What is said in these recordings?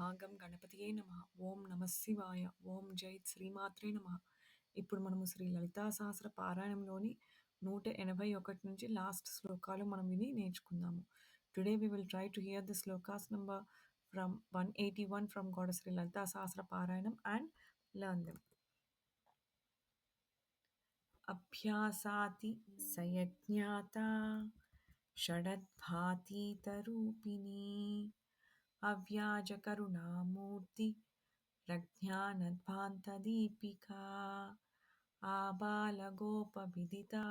భాగం గణపతియే నమః. ఓం నమః శివాయ. ఓం జై శ్రీమాత్రే నమః. ఇప్పుడు మనము శ్రీ లలితా సహస్ర పారాయణంలోని 181 నుంచి లాస్ట్ శ్లోకాలు మనం విని నేర్చుకుందాము. Today we will try to hear the slokas number from 181 from Goddess Sri Lalita Sahasra Parayanam and learn them. अभ्यासाति सयज्ञाता षडद्भातीतरूपिणी अव्याजकरुणामूर्ति प्रज्ञानध्वान्तदीपिका आबालगोपविदिता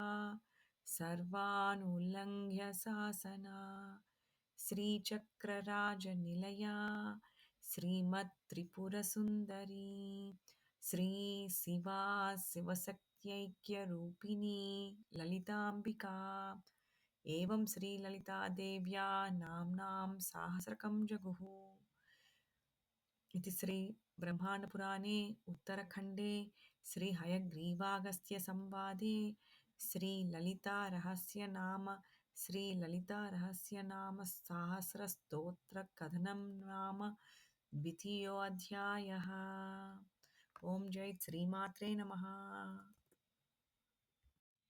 सर्वानुल्लङ्घ्य शासना श्रीचक्रराजनिलया श्रीमत्त्रिपुरसुन्दरी श्रीशिवा शिवशक्त्यैक्यरूपिणी ललिताम्बिका एवं श्रीललितादेव्या नाम्नां सहस्रकं जगुः इति श्री ब्रह्माण्डपुराणे उत्तरखण्डे श्री हयग्रीवागस्त्य संवादे श्री ललिता रहस्य नाम सहस्रस्तोत्र कथनं नाम द्वितीयोऽध्यायः। ओम जय श्रीमात्रे नमः।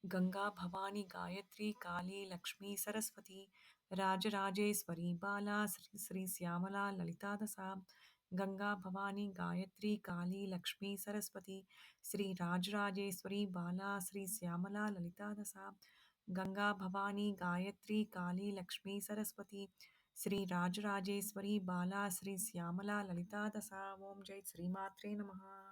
गंगा भवानी गायत्री काली लक्ष्मी सरस्वती राजराजेश्वरी बाला श्री श्यामला ललिता दशा। गंगा भवानी गायत्री काली लक्ष्मी सरस्वती श्री राजराजेश्वरी बाला श्री श्यामला ललिता दशा। गंगा भवानी गायत्री काली लक्ष्मी सरस्वती श्री राजराजेश्वरी बाला श्री श्यामला ललिता दशा। ओम जय श्रीमात्रे नमः।